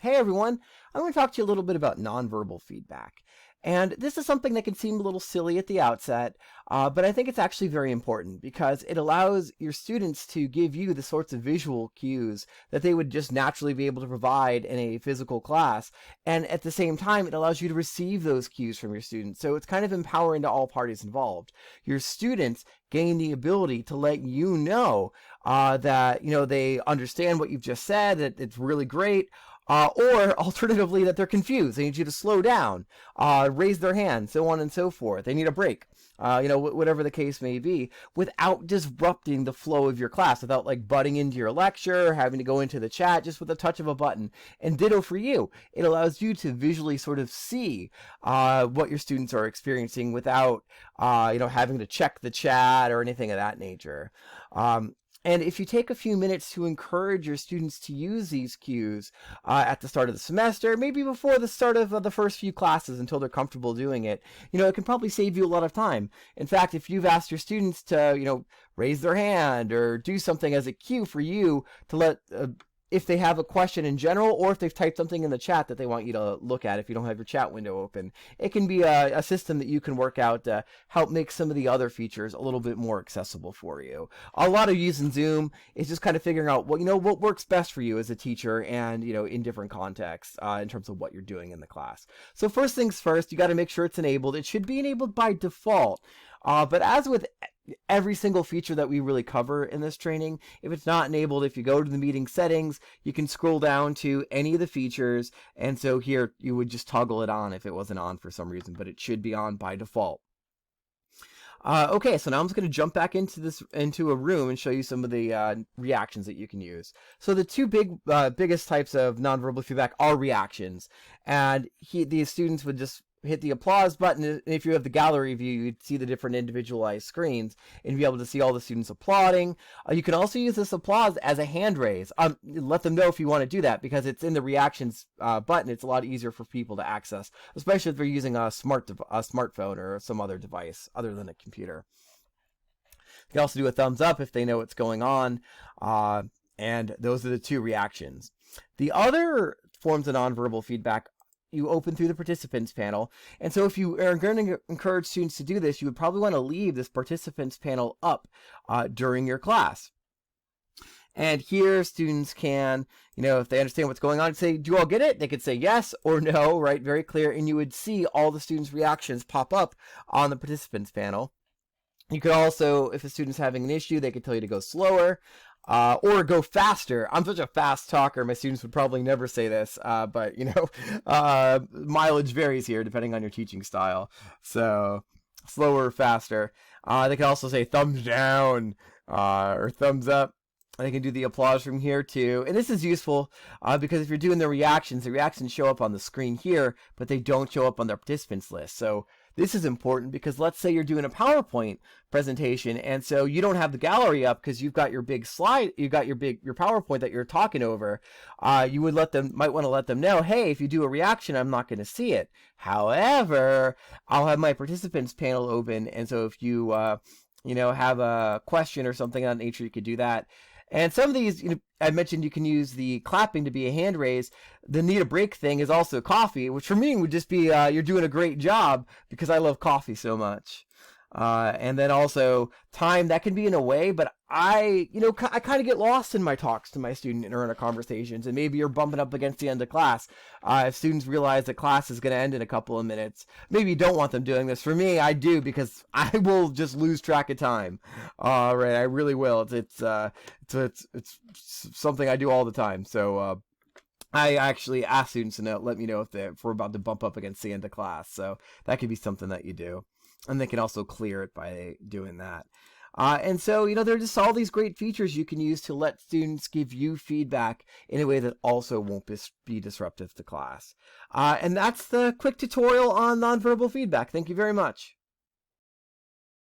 Hey everyone, I'm going to talk to you a little bit about nonverbal feedback. And this is something that can seem a little silly at the outset, but I think it's actually very important because it allows your students to give you the sorts of visual cues that they would just naturally be able to provide in a physical class. And at the same time, it allows you to receive those cues from your students. So it's kind of empowering to all parties involved. Your students gain the ability to let you know that they understand what you've just said, that it's really great. Or alternatively, that they're confused. They need you to slow down, raise their hand, so on and so forth. They need a break, whatever the case may be, without disrupting the flow of your class, without like butting into your lecture, having to go into the chat just with a touch of a button. And ditto for you. It allows you to visually sort of see what your students are experiencing without, having to check the chat or anything of that nature. And if you take a few minutes to encourage your students to use these cues at the start of the semester, maybe before the start of the first few classes until they're comfortable doing it, it can probably save you a lot of time. In fact, if you've asked your students to, raise their hand or do something as a cue for you to let if they have a question in general, or if they've typed something in the chat that they want you to look at if you don't have your chat window open. It can be a system that you can work out to help make some of the other features a little bit more accessible for you. A lot of using Zoom is just kind of figuring out what works best for you as a teacher and, in different contexts in terms of what you're doing in the class. So first things first, you got to make sure it's enabled. It should be enabled by default. But as with every single feature that we really cover in this training, if it's not enabled, if you go to the meeting settings, you can scroll down to any of the features, and so here you would just toggle it on if it wasn't on for some reason, but it should be on by default. Okay, so now I'm just going to jump back into a room and show you some of the reactions that you can use. So the two biggest types of nonverbal feedback are reactions, and these students would just hit the applause button, and if you have the gallery view, you'd see the different individualized screens and be able to see all the students applauding. You can also use this applause as a hand raise. Let them know if you want to do that, because it's in the reactions button. It's a lot easier for people to access, especially if they're using a smartphone or some other device other than a computer. You can also do a thumbs up if they know what's going on, and those are the two reactions. The other forms of nonverbal feedback you open through the participants panel. And so if you are going to encourage students to do this, you would probably want to leave this participants panel up during your class. And here students can, if they understand what's going on, say, do you all get it? They could say yes or no, right? Very clear. And you would see all the students' reactions pop up on the participants panel. You could also, if a student's having an issue, they could tell you to go slower. Or go faster. I'm such a fast talker, my students would probably never say this, but mileage varies here depending on your teaching style. So slower or faster. They can also say thumbs down or thumbs up. They can do the applause from here too. And this is useful because if you're doing the reactions show up on the screen here, but they don't show up on the participants list. So this is important because let's say you're doing a PowerPoint presentation, and so you don't have the gallery up because you've got your big slide, you've got your PowerPoint that you're talking over. You would might want to let them know, hey, if you do a reaction, I'm not going to see it. However, I'll have my participants panel open, and so if you have a question or something of that nature, you could do that. And some of these, I mentioned you can use the clapping to be a hand raise. The need a break thing is also coffee, which for me would just be you're doing a great job, because I love coffee so much. And then also time, that can be in a way, but I kind of get lost in my talks to my student or in our conversations, and maybe you're bumping up against the end of class. If students realize that class is going to end in a couple of minutes, maybe you don't want them doing this. For me, I do, because I will just lose track of time. Right, I really will. It's something I do all the time. So I actually ask students to let me know if we're about to bump up against the end of class. So that could be something that you do. And they can also clear it by doing that. And so, there are just all these great features you can use to let students give you feedback in a way that also won't be disruptive to class. And that's the quick tutorial on nonverbal feedback. Thank you very much.